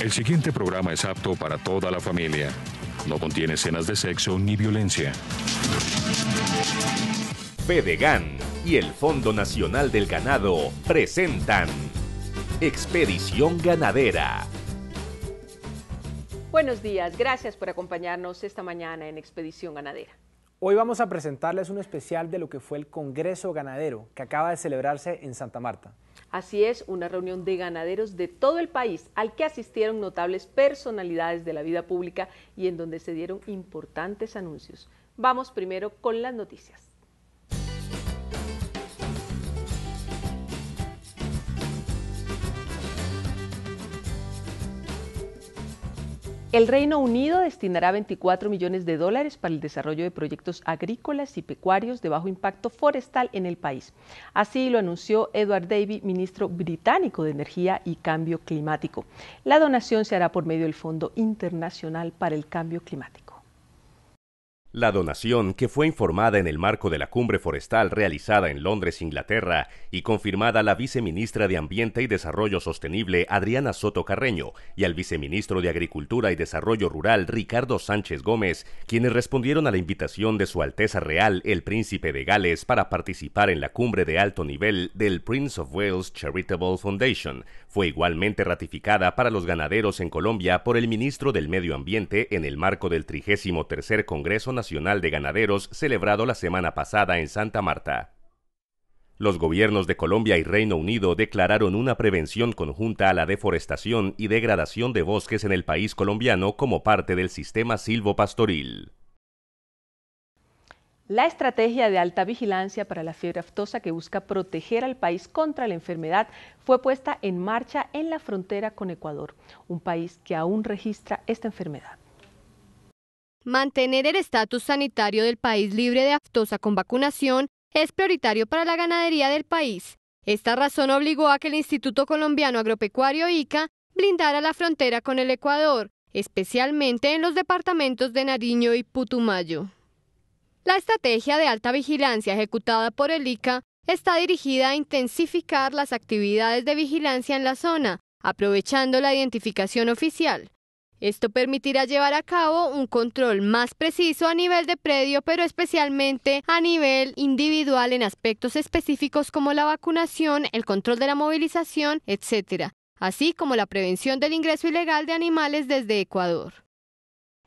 El siguiente programa es apto para toda la familia. No contiene escenas de sexo ni violencia. Fedegan y el Fondo Nacional del Ganado presentan Expedición Ganadera. Buenos días, gracias por acompañarnos esta mañana en Expedición Ganadera. Hoy vamos a presentarles un especial de lo que fue el Congreso Ganadero, que acaba de celebrarse en Santa Marta. Así es, una reunión de ganaderos de todo el país al que asistieron notables personalidades de la vida pública y en donde se dieron importantes anuncios. Vamos primero con las noticias. El Reino Unido destinará 24 millones de dólares para el desarrollo de proyectos agrícolas y pecuarios de bajo impacto forestal en el país. Así lo anunció Edward Davey, ministro británico de Energía y Cambio Climático. La donación se hará por medio del Fondo Internacional para el Cambio Climático. La donación, que fue informada en el marco de la cumbre forestal realizada en Londres, Inglaterra, y confirmada a la viceministra de Ambiente y Desarrollo Sostenible, Adriana Soto Carreño, y al viceministro de Agricultura y Desarrollo Rural, Ricardo Sánchez Gómez, quienes respondieron a la invitación de Su Alteza Real, el Príncipe de Gales, para participar en la cumbre de alto nivel del Prince of Wales Charitable Foundation, fue igualmente ratificada para los ganaderos en Colombia por el ministro del Medio Ambiente en el marco del 33º Congreso Nacional de Ganaderos celebrado la semana pasada en Santa Marta. Los gobiernos de Colombia y Reino Unido declararon una prevención conjunta a la deforestación y degradación de bosques en el país colombiano como parte del sistema silvopastoril. La estrategia de alta vigilancia para la fiebre aftosa que busca proteger al país contra la enfermedad fue puesta en marcha en la frontera con Ecuador, un país que aún registra esta enfermedad. Mantener el estatus sanitario del país libre de aftosa con vacunación es prioritario para la ganadería del país. Esta razón obligó a que el Instituto Colombiano Agropecuario ICA blindara la frontera con el Ecuador, especialmente en los departamentos de Nariño y Putumayo. La estrategia de alta vigilancia ejecutada por el ICA está dirigida a intensificar las actividades de vigilancia en la zona, aprovechando la identificación oficial. Esto permitirá llevar a cabo un control más preciso a nivel de predio, pero especialmente a nivel individual en aspectos específicos como la vacunación, el control de la movilización, etc., así como la prevención del ingreso ilegal de animales desde Ecuador.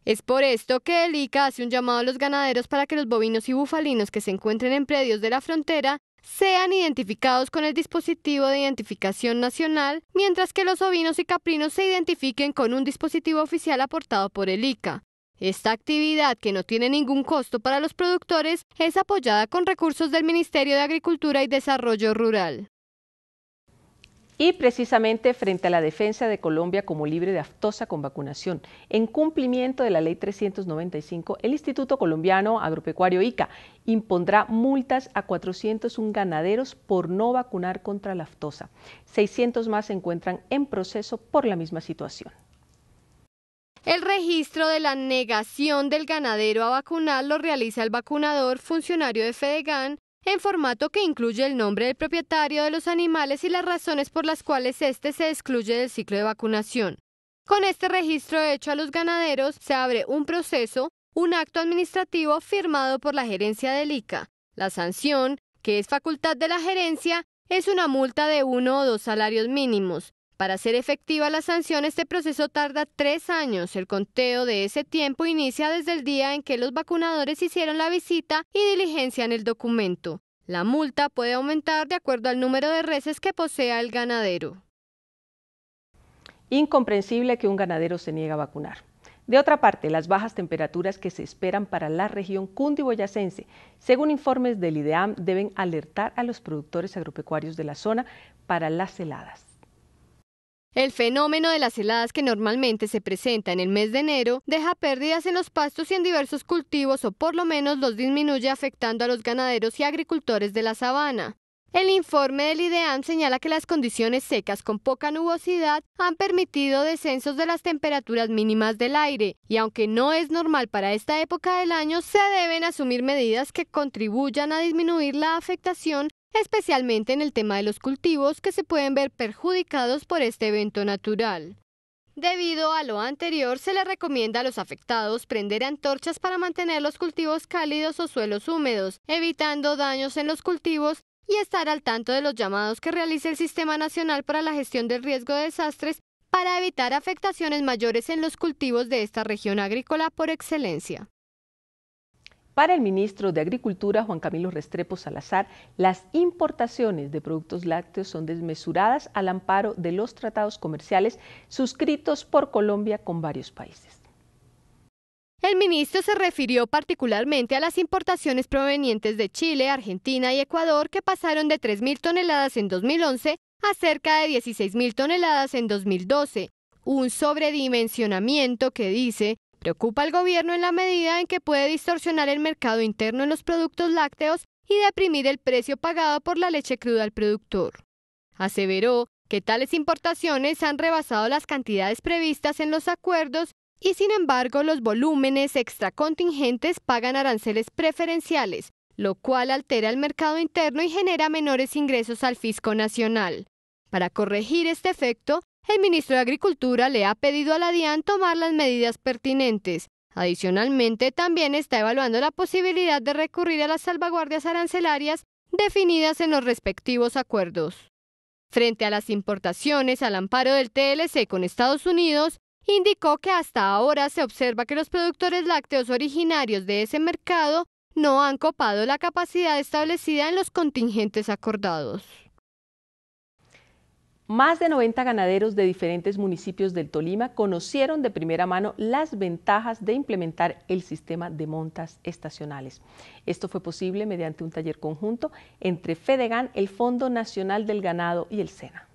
Es por esto que el ICA hace un llamado a los ganaderos para que los bovinos y bufalinos que se encuentren en predios de la frontera sean identificados con el dispositivo de identificación nacional, mientras que los ovinos y caprinos se identifiquen con un dispositivo oficial aportado por el ICA. Esta actividad, que no tiene ningún costo para los productores, es apoyada con recursos del Ministerio de Agricultura y Desarrollo Rural. Y precisamente frente a la defensa de Colombia como libre de aftosa con vacunación, en cumplimiento de la Ley 395, el Instituto Colombiano Agropecuario ICA impondrá multas a 401 ganaderos por no vacunar contra la aftosa. 600 más se encuentran en proceso por la misma situación. El registro de la negación del ganadero a vacunar lo realiza el vacunador funcionario de Fedegan, en formato que incluye el nombre del propietario de los animales y las razones por las cuales éste se excluye del ciclo de vacunación. Con este registro hecho a los ganaderos se abre un proceso, un acto administrativo firmado por la gerencia del ICA. La sanción, que es facultad de la gerencia, es una multa de 1 o 2 salarios mínimos. Para ser efectiva la sanción, este proceso tarda 3 años. El conteo de ese tiempo inicia desde el día en que los vacunadores hicieron la visita y diligencian el documento. La multa puede aumentar de acuerdo al número de reses que posea el ganadero. Incomprensible que un ganadero se niegue a vacunar. De otra parte, las bajas temperaturas que se esperan para la región cundiboyacense, según informes del IDEAM, deben alertar a los productores agropecuarios de la zona para las heladas. El fenómeno de las heladas, que normalmente se presenta en el mes de enero, deja pérdidas en los pastos y en diversos cultivos, o por lo menos los disminuye, afectando a los ganaderos y agricultores de la sabana. El informe del IDEAM señala que las condiciones secas con poca nubosidad han permitido descensos de las temperaturas mínimas del aire, y aunque no es normal para esta época del año, se deben asumir medidas que contribuyan a disminuir la afectación, especialmente en el tema de los cultivos, que se pueden ver perjudicados por este evento natural. Debido a lo anterior, se le recomienda a los afectados prender antorchas para mantener los cultivos cálidos o suelos húmedos, evitando daños en los cultivos y estar al tanto de los llamados que realice el Sistema Nacional para la Gestión del Riesgo de Desastres para evitar afectaciones mayores en los cultivos de esta región agrícola por excelencia. Para el ministro de Agricultura, Juan Camilo Restrepo Salazar, las importaciones de productos lácteos son desmesuradas al amparo de los tratados comerciales suscritos por Colombia con varios países. El ministro se refirió particularmente a las importaciones provenientes de Chile, Argentina y Ecuador, que pasaron de 3.000 toneladas en 2011 a cerca de 16.000 toneladas en 2012, un sobredimensionamiento que dice preocupa al gobierno en la medida en que puede distorsionar el mercado interno en los productos lácteos y deprimir el precio pagado por la leche cruda al productor. Aseveró que tales importaciones han rebasado las cantidades previstas en los acuerdos y sin embargo los volúmenes extracontingentes pagan aranceles preferenciales, lo cual altera el mercado interno y genera menores ingresos al fisco nacional. Para corregir este efecto, el ministro de Agricultura le ha pedido a la DIAN tomar las medidas pertinentes. Adicionalmente, también está evaluando la posibilidad de recurrir a las salvaguardias arancelarias definidas en los respectivos acuerdos. Frente a las importaciones al amparo del TLC con Estados Unidos, indicó que hasta ahora se observa que los productores lácteos originarios de ese mercado no han copado la capacidad establecida en los contingentes acordados. Más de 90 ganaderos de diferentes municipios del Tolima conocieron de primera mano las ventajas de implementar el sistema de montas estacionales. Esto fue posible mediante un taller conjunto entre Fedegan, el Fondo Nacional del Ganado y el SENA.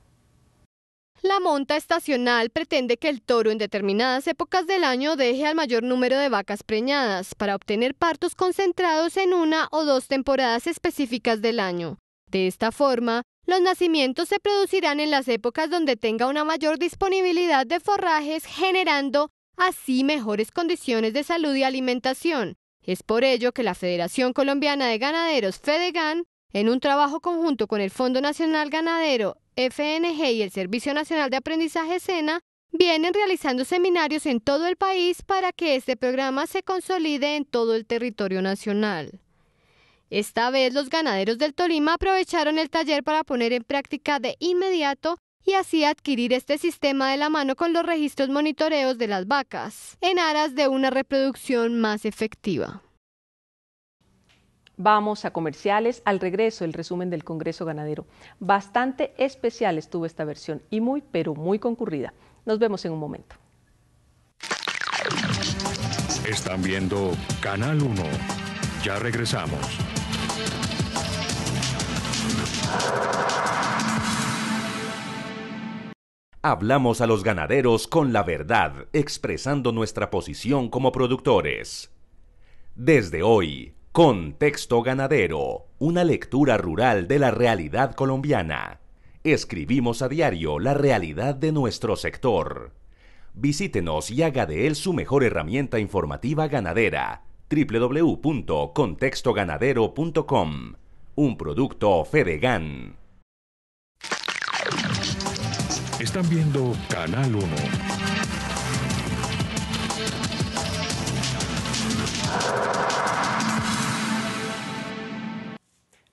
La monta estacional pretende que el toro en determinadas épocas del año deje al mayor número de vacas preñadas para obtener partos concentrados en una o dos temporadas específicas del año. De esta forma, los nacimientos se producirán en las épocas donde tenga una mayor disponibilidad de forrajes, generando así mejores condiciones de salud y alimentación. Es por ello que la Federación Colombiana de Ganaderos, Fedegan, en un trabajo conjunto con el Fondo Nacional Ganadero, FNG y el Servicio Nacional de Aprendizaje SENA, vienen realizando seminarios en todo el país para que este programa se consolide en todo el territorio nacional. Esta vez los ganaderos del Tolima aprovecharon el taller para poner en práctica de inmediato y así adquirir este sistema de la mano con los registros monitoreos de las vacas, en aras de una reproducción más efectiva. Vamos a comerciales. Al regreso, el resumen del Congreso Ganadero. Bastante especial estuvo esta versión y pero muy concurrida. Nos vemos en un momento. Están viendo Canal 1. Ya regresamos. Hablamos a los ganaderos con la verdad, expresando nuestra posición como productores. Desde hoy, Contexto Ganadero, una lectura rural de la realidad colombiana. Escribimos a diario la realidad de nuestro sector. Visítenos y haga de él su mejor herramienta informativa ganadera. www.contextoganadero.com. Un producto Fedegan. Están viendo Canal 1.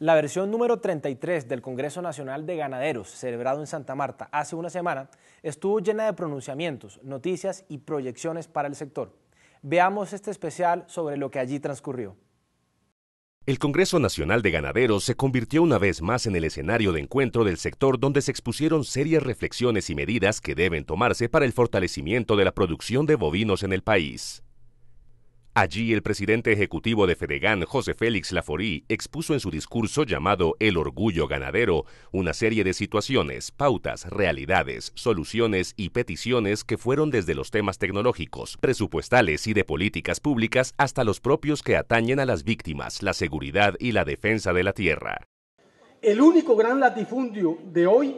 La versión número 33 del Congreso Nacional de Ganaderos, celebrado en Santa Marta hace una semana, estuvo llena de pronunciamientos, noticias y proyecciones para el sector. Veamos este especial sobre lo que allí transcurrió. El Congreso Nacional de Ganaderos se convirtió una vez más en el escenario de encuentro del sector donde se expusieron serias reflexiones y medidas que deben tomarse para el fortalecimiento de la producción de bovinos en el país. Allí el presidente ejecutivo de Fedegan, José Félix Laforí, expuso en su discurso llamado El Orgullo Ganadero una serie de situaciones, pautas, realidades, soluciones y peticiones que fueron desde los temas tecnológicos, presupuestales y de políticas públicas hasta los propios que atañen a las víctimas, la seguridad y la defensa de la tierra. El único gran latifundio de hoy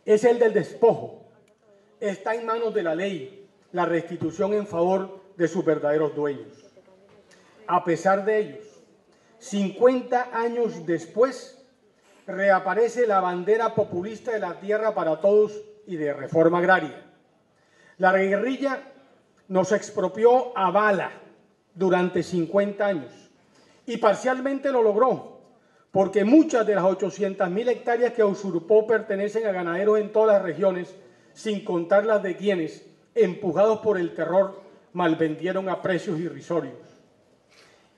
es el del despojo. Está en manos de la ley la restitución en favor de sus verdaderos dueños. A pesar de ellos, 50 años después, reaparece la bandera populista de la tierra para todos y de reforma agraria. La guerrilla nos expropió a bala durante 50 años y parcialmente lo logró, porque muchas de las 800.000 hectáreas que usurpó pertenecen a ganaderos en todas las regiones, sin contar las de quienes, empujados por el terror, malvendieron a precios irrisorios.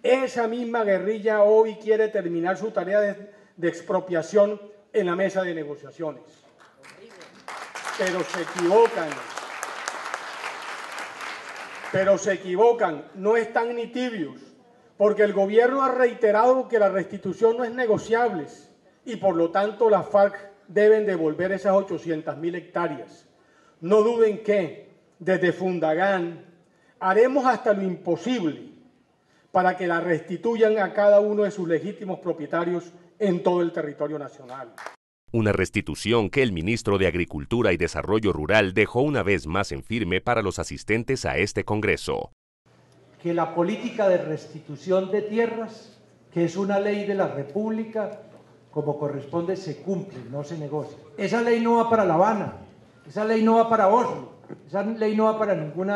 Esa misma guerrilla hoy quiere terminar su tarea de expropiación en la mesa de negociaciones. Pero se equivocan, no están ni tibios, porque el gobierno ha reiterado que la restitución no es negociable y por lo tanto las FARC deben devolver esas 800.000 hectáreas. No duden que desde Fundagán haremos hasta lo imposible para que la restituyan a cada uno de sus legítimos propietarios en todo el territorio nacional. Una restitución que el ministro de Agricultura y Desarrollo Rural dejó una vez más en firme para los asistentes a este Congreso. Que la política de restitución de tierras, que es una ley de la República, como corresponde, se cumple, no se negocia. Esa ley no va para La Habana, esa ley no va para Oslo, esa ley no va para ningún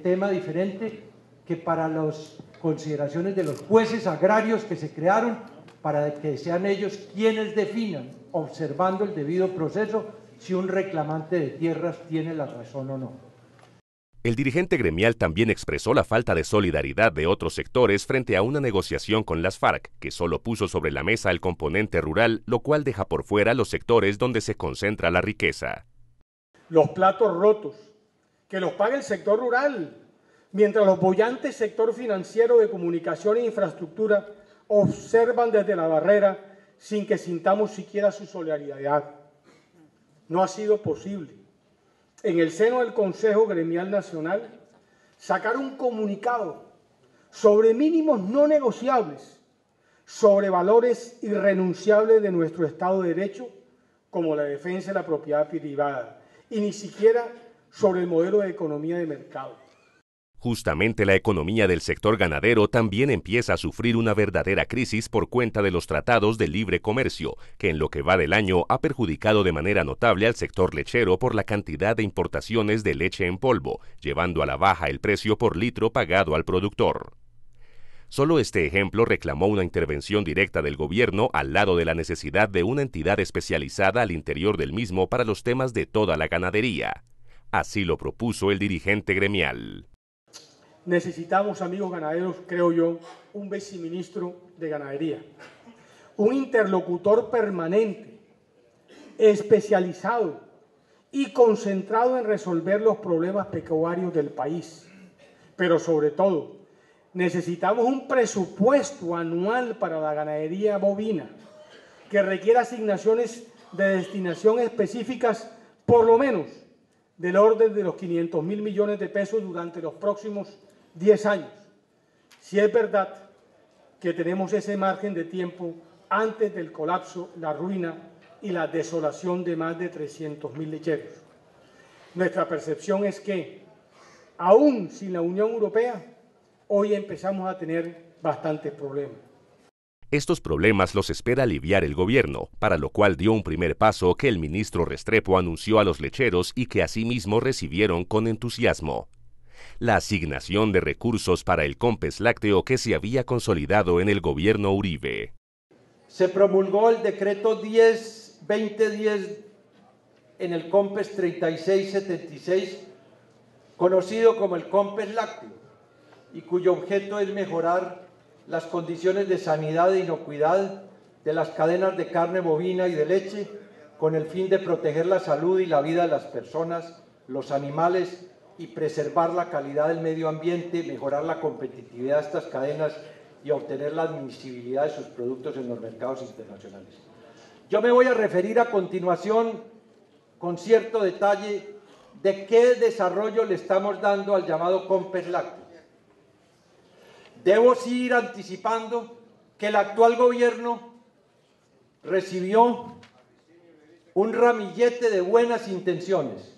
tema diferente que para las consideraciones de los jueces agrarios que se crearon para que sean ellos quienes definan, observando el debido proceso, si un reclamante de tierras tiene la razón o no. El dirigente gremial también expresó la falta de solidaridad de otros sectores frente a una negociación con las FARC, que solo puso sobre la mesa el componente rural, lo cual deja por fuera los sectores donde se concentra la riqueza. Los platos rotos, que los pague el sector rural, mientras los bollantes sector financiero, de comunicación e infraestructura observan desde la barrera sin que sintamos siquiera su solidaridad. No ha sido posible, en el seno del Consejo Gremial Nacional, sacar un comunicado sobre mínimos no negociables, sobre valores irrenunciables de nuestro Estado de Derecho, como la defensa de la propiedad privada, y ni siquiera sobre el modelo de economía de mercado. Justamente la economía del sector ganadero también empieza a sufrir una verdadera crisis por cuenta de los tratados de libre comercio, que en lo que va del año ha perjudicado de manera notable al sector lechero por la cantidad de importaciones de leche en polvo, llevando a la baja el precio por litro pagado al productor. Solo este ejemplo reclamó una intervención directa del gobierno al lado de la necesidad de una entidad especializada al interior del mismo para los temas de toda la ganadería. Así lo propuso el dirigente gremial. Necesitamos, amigos ganaderos, creo yo, un viceministro de ganadería, un interlocutor permanente, especializado y concentrado en resolver los problemas pecuarios del país. Pero sobre todo, necesitamos un presupuesto anual para la ganadería bovina que requiera asignaciones de destinación específicas, por lo menos del orden de los 500.000 millones de pesos durante los próximos 10 años, si es verdad que tenemos ese margen de tiempo antes del colapso, la ruina y la desolación de más de 300.000 lecheros. Nuestra percepción es que, aún sin la Unión Europea, hoy empezamos a tener bastantes problemas. Estos problemas los espera aliviar el gobierno, para lo cual dio un primer paso que el ministro Restrepo anunció a los lecheros y que asimismo recibieron con entusiasmo: la asignación de recursos para el COMPES lácteo que se había consolidado en el gobierno Uribe. Se promulgó el decreto 2010 en el COMPES 3676, conocido como el COMPES lácteo, y cuyo objeto es mejorar las condiciones de sanidad e inocuidad de las cadenas de carne bovina y de leche, con el fin de proteger la salud y la vida de las personas, los animales, y preservar la calidad del medio ambiente, mejorar la competitividad de estas cadenas y obtener la admisibilidad de sus productos en los mercados internacionales. Yo me voy a referir a continuación con cierto detalle de qué desarrollo le estamos dando al llamado COMPES lácteo. Debo sí ir anticipando que el actual gobierno recibió un ramillete de buenas intenciones,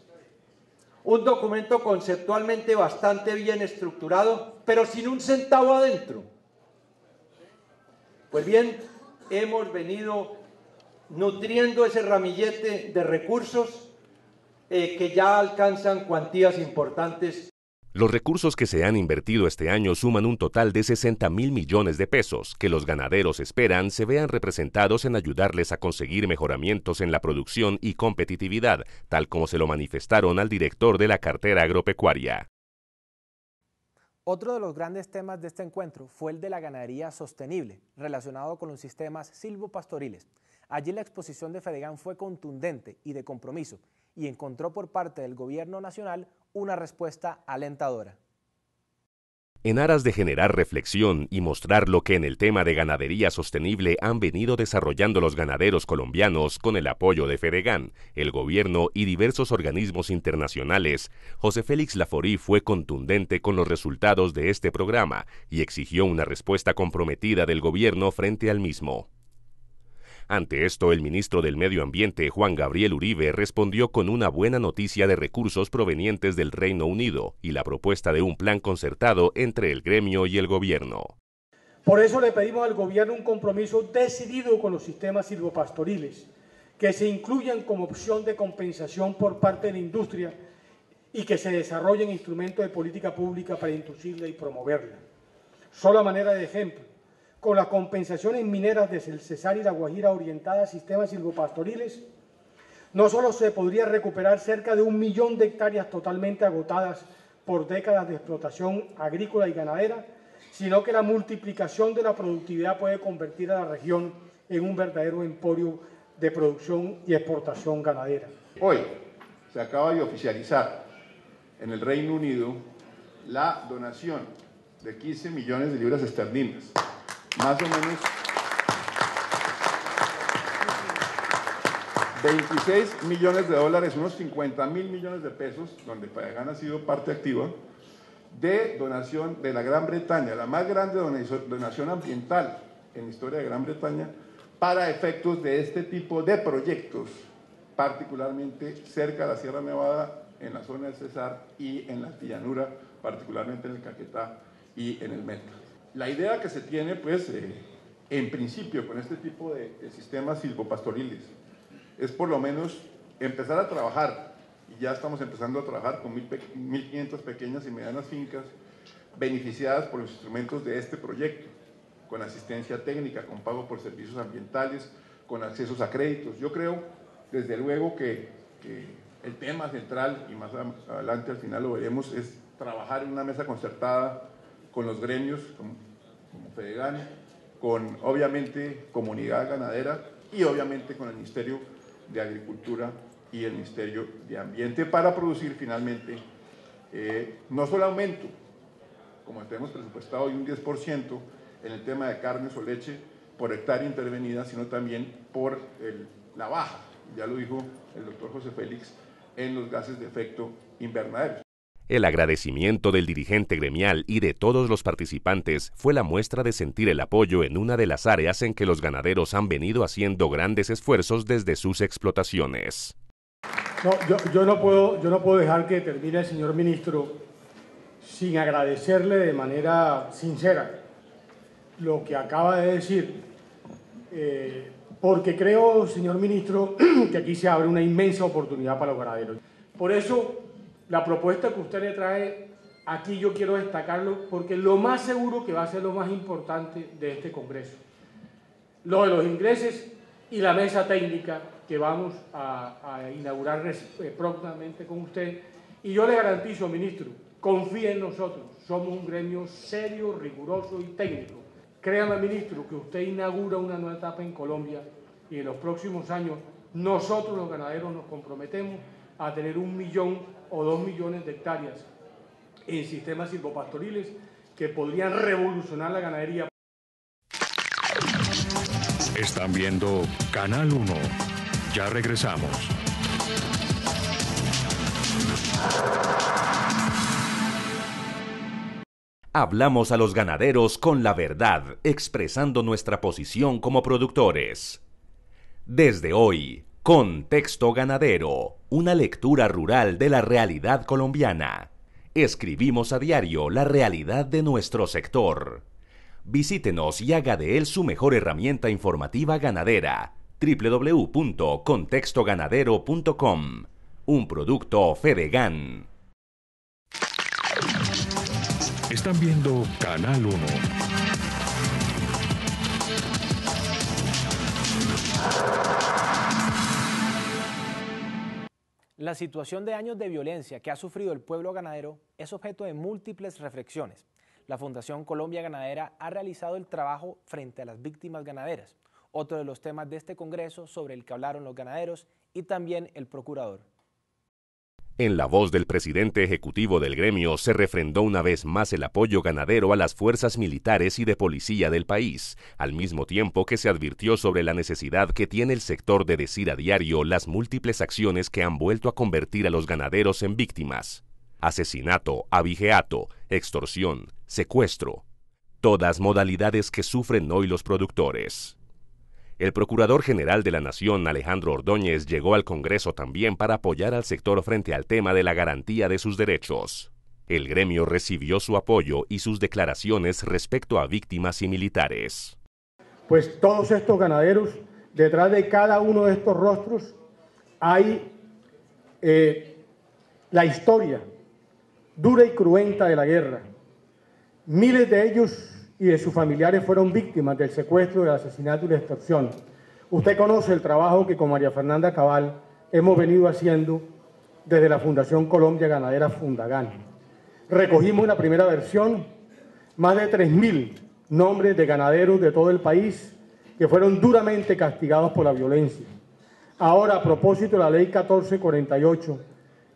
un documento conceptualmente bastante bien estructurado, pero sin un centavo adentro. Pues bien, hemos venido nutriendo ese ramillete de recursos que ya alcanzan cuantías importantes. Los recursos que se han invertido este año suman un total de 60.000 millones de pesos, que los ganaderos esperan se vean representados en ayudarles a conseguir mejoramientos en la producción y competitividad, tal como se lo manifestaron al director de la cartera agropecuaria. Otro de los grandes temas de este encuentro fue el de la ganadería sostenible, relacionado con los sistemas silvopastoriles. Allí la exposición de Fedegan fue contundente y de compromiso, y encontró por parte del gobierno nacional una respuesta alentadora. En aras de generar reflexión y mostrar lo que en el tema de ganadería sostenible han venido desarrollando los ganaderos colombianos con el apoyo de Fedegan, el gobierno y diversos organismos internacionales, José Félix Laforí fue contundente con los resultados de este programa y exigió una respuesta comprometida del gobierno frente al mismo. Ante esto, el ministro del Medio Ambiente, Juan Gabriel Uribe, respondió con una buena noticia de recursos provenientes del Reino Unido y la propuesta de un plan concertado entre el gremio y el gobierno. Por eso le pedimos al gobierno un compromiso decidido con los sistemas silvopastoriles, que se incluyan como opción de compensación por parte de la industria y que se desarrollen instrumentos de política pública para inducirla y promoverla. Solo a manera de ejemplo, con las compensaciones mineras desde el Cesar y la Guajira orientadas a sistemas silvopastoriles, no solo se podría recuperar cerca de 1 millón de hectáreas totalmente agotadas por décadas de explotación agrícola y ganadera, sino que la multiplicación de la productividad puede convertir a la región en un verdadero emporio de producción y exportación ganadera. Hoy se acaba de oficializar en el Reino Unido la donación de 15 millones de libras esterlinas, más o menos 26 millones de dólares, unos 50.000 millones de pesos, donde Fedegan ha sido parte activa, de donación de la Gran Bretaña, la más grande donación ambiental en la historia de Gran Bretaña, para efectos de este tipo de proyectos, particularmente cerca de la Sierra Nevada, en la zona del Cesar y en la llanura, particularmente en el Caquetá y en el Meta. La idea que se tiene, pues, en principio, con este tipo de sistemas silvopastoriles, es por lo menos empezar a trabajar, y ya estamos empezando a trabajar con 1.500 pequeñas y medianas fincas beneficiadas por los instrumentos de este proyecto, con asistencia técnica, con pago por servicios ambientales, con accesos a créditos. Yo creo, desde luego, que el tema central, y más adelante al final lo veremos, es trabajar en una mesa concertada con los gremios, como Fedegan, con obviamente comunidad ganadera y obviamente con el Ministerio de Agricultura y el Ministerio de Ambiente, para producir finalmente no solo aumento, como tenemos presupuestado hoy, un 10% en el tema de carnes o leche por hectárea intervenida, sino también por la baja, ya lo dijo el doctor José Félix, en los gases de efecto invernadero. El agradecimiento del dirigente gremial y de todos los participantes fue la muestra de sentir el apoyo en una de las áreas en que los ganaderos han venido haciendo grandes esfuerzos desde sus explotaciones. No, yo no puedo dejar que termine el señor ministro sin agradecerle de manera sincera lo que acaba de decir, porque creo, señor ministro, que aquí se abre una inmensa oportunidad para los ganaderos. Por eso, la propuesta que usted le trae, aquí yo quiero destacarlo, porque lo más seguro que va a ser lo más importante de este Congreso. Lo de los ingresos y la mesa técnica que vamos a inaugurar prontamente con usted. Y yo le garantizo, ministro, confíe en nosotros, somos un gremio serio, riguroso y técnico. Créame, ministro, que usted inaugura una nueva etapa en Colombia y en los próximos años nosotros los ganaderos nos comprometemos a tener 1 millón o 2 millones de hectáreas en sistemas silvopastoriles que podrían revolucionar la ganadería. Están viendo Canal 1. Ya regresamos. Hablamos a los ganaderos con la verdad, expresando nuestra posición como productores. Desde hoy, Contexto Ganadero, una lectura rural de la realidad colombiana. Escribimos a diario la realidad de nuestro sector. Visítenos y haga de él su mejor herramienta informativa ganadera. www.contextoganadero.com. un producto Fedegan. Están viendo Canal 1. La situación de años de violencia que ha sufrido el pueblo ganadero es objeto de múltiples reflexiones. La Fundación Colombia Ganadera ha realizado el trabajo frente a las víctimas ganaderas, otro de los temas de este congreso sobre el que hablaron los ganaderos y también el procurador. En la voz del presidente ejecutivo del gremio se refrendó una vez más el apoyo ganadero a las fuerzas militares y de policía del país, al mismo tiempo que se advirtió sobre la necesidad que tiene el sector de decir a diario las múltiples acciones que han vuelto a convertir a los ganaderos en víctimas: asesinato, abigeato, extorsión, secuestro, todas modalidades que sufren hoy los productores. El Procurador General de la Nación, Alejandro Ordóñez, llegó al Congreso también para apoyar al sector frente al tema de la garantía de sus derechos. El gremio recibió su apoyo y sus declaraciones respecto a víctimas y militares. Pues todos estos ganaderos, detrás de cada uno de estos rostros hay la historia dura y cruenta de la guerra. Miles de ellos y de sus familiares fueron víctimas del secuestro, del asesinato y la extorsión. Usted conoce el trabajo que con María Fernanda Cabal hemos venido haciendo desde la Fundación Colombia Ganadera Fundagan. Recogimos en la primera versión más de 3.000 nombres de ganaderos de todo el país que fueron duramente castigados por la violencia. Ahora, a propósito de la Ley 1448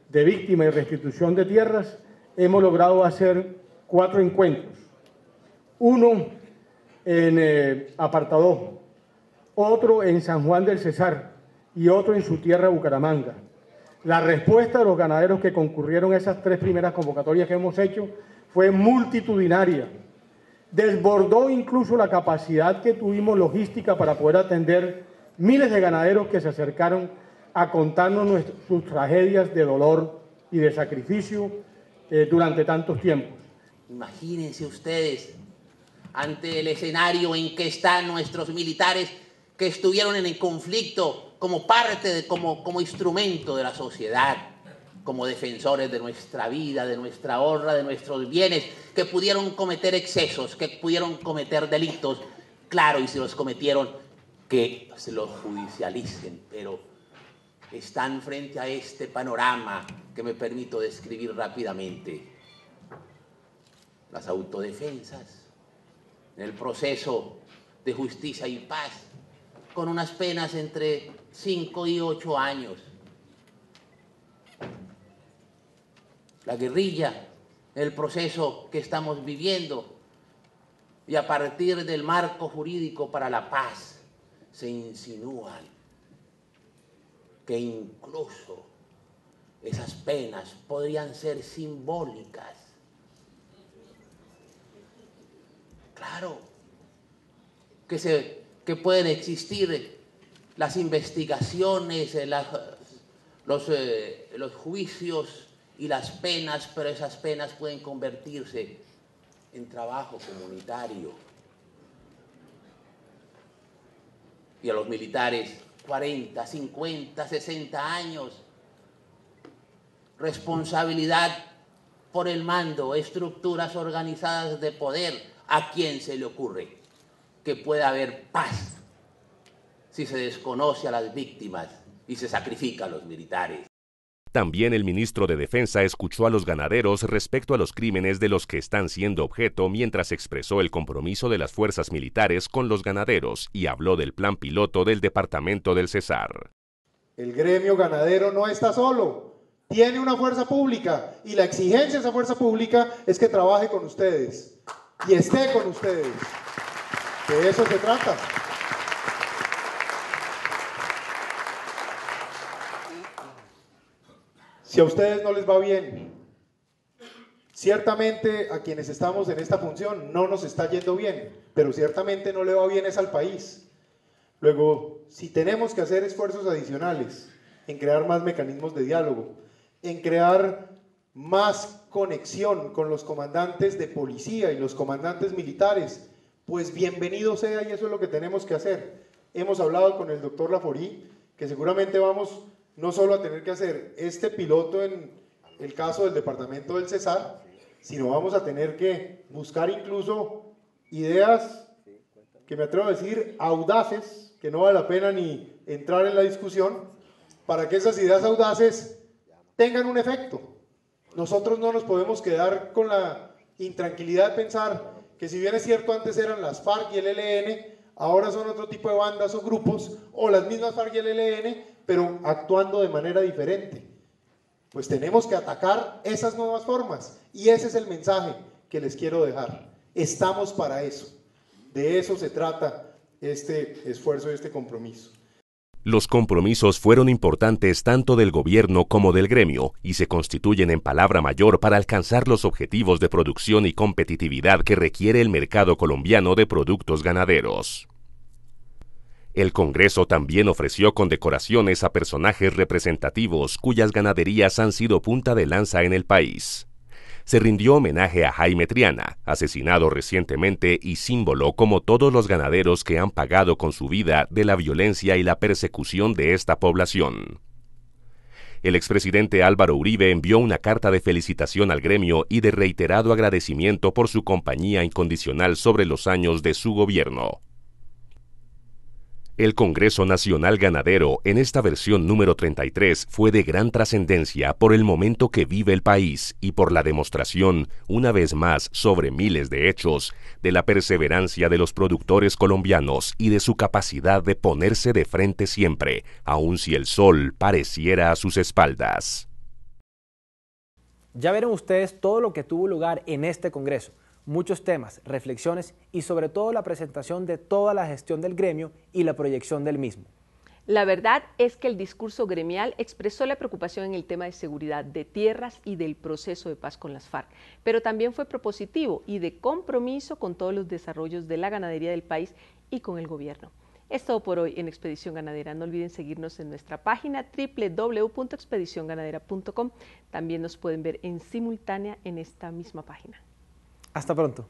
de víctima y restitución de tierras, hemos logrado hacer 4 encuentros. Uno en Apartadó, otro en San Juan del Cesar y otro en su tierra, Bucaramanga. La respuesta de los ganaderos que concurrieron a esas 3 primeras convocatorias que hemos hecho fue multitudinaria. Desbordó incluso la capacidad que tuvimos logística para poder atender miles de ganaderos que se acercaron a contarnos sus tragedias de dolor y de sacrificio durante tantos tiempos. Imagínense ustedes, ante el escenario en que están nuestros militares que estuvieron en el conflicto como parte, como instrumento de la sociedad, como defensores de nuestra vida, de nuestra honra, de nuestros bienes, que pudieron cometer excesos, que pudieron cometer delitos, claro, y si los cometieron, que se los judicialicen, pero están frente a este panorama que me permito describir rápidamente. Las autodefensas, en el proceso de justicia y paz, con unas penas entre 5 y 8 años. La guerrilla, el proceso que estamos viviendo, y a partir del marco jurídico para la paz, se insinúan que incluso esas penas podrían ser simbólicas. Claro, que pueden existir las investigaciones, los juicios y las penas, pero esas penas pueden convertirse en trabajo comunitario. Y a los militares, 40, 50, 60 años, responsabilidad por el mando, estructuras organizadas de poder. ¿A quién se le ocurre que pueda haber paz si se desconoce a las víctimas y se sacrifica a los militares? También el ministro de Defensa escuchó a los ganaderos respecto a los crímenes de los que están siendo objeto, mientras expresó el compromiso de las fuerzas militares con los ganaderos y habló del plan piloto del departamento del Cesar. El gremio ganadero no está solo, tiene una fuerza pública y la exigencia de esa fuerza pública es que trabaje con ustedes y esté con ustedes. De eso se trata. Si a ustedes no les va bien, ciertamente a quienes estamos en esta función no nos está yendo bien, pero ciertamente no le va bien es al país. Luego, si tenemos que hacer esfuerzos adicionales en crear más mecanismos de diálogo, en crear más conexión con los comandantes de policía y los comandantes militares, pues bienvenido sea y eso es lo que tenemos que hacer. Hemos hablado con el doctor Laforí, que seguramente vamos no solo a tener que hacer este piloto en el caso del departamento del Cesar, sino vamos a tener que buscar incluso ideas que me atrevo a decir audaces, que no vale la pena ni entrar en la discusión, para que esas ideas audaces tengan un efecto. Nosotros no nos podemos quedar con la intranquilidad de pensar que si bien es cierto antes eran las FARC y el ELN, ahora son otro tipo de bandas o grupos, o las mismas FARC y el ELN, pero actuando de manera diferente. Pues tenemos que atacar esas nuevas formas, y ese es el mensaje que les quiero dejar. Estamos para eso. De eso se trata este esfuerzo y este compromiso. Los compromisos fueron importantes tanto del gobierno como del gremio y se constituyen en palabra mayor para alcanzar los objetivos de producción y competitividad que requiere el mercado colombiano de productos ganaderos. El Congreso también ofreció condecoraciones a personajes representativos cuyas ganaderías han sido punta de lanza en el país. Se rindió homenaje a Jaime Triana, asesinado recientemente y símbolo como todos los ganaderos que han pagado con su vida de la violencia y la persecución de esta población. El expresidente Álvaro Uribe envió una carta de felicitación al gremio y de reiterado agradecimiento por su compañía incondicional sobre los años de su gobierno. El Congreso Nacional Ganadero, en esta versión número 33, fue de gran trascendencia por el momento que vive el país y por la demostración, una vez más sobre miles de hechos, de la perseverancia de los productores colombianos y de su capacidad de ponerse de frente siempre, aun si el sol pareciera a sus espaldas. Ya vieron ustedes todo lo que tuvo lugar en este Congreso. Muchos temas, reflexiones y sobre todo la presentación de toda la gestión del gremio y la proyección del mismo. La verdad es que el discurso gremial expresó la preocupación en el tema de seguridad de tierras y del proceso de paz con las FARC, pero también fue propositivo y de compromiso con todos los desarrollos de la ganadería del país y con el gobierno. Es todo por hoy en Expedición Ganadera. No olviden seguirnos en nuestra página www.expedicionganadera.com. También nos pueden ver en simultánea en esta misma página. Hasta pronto.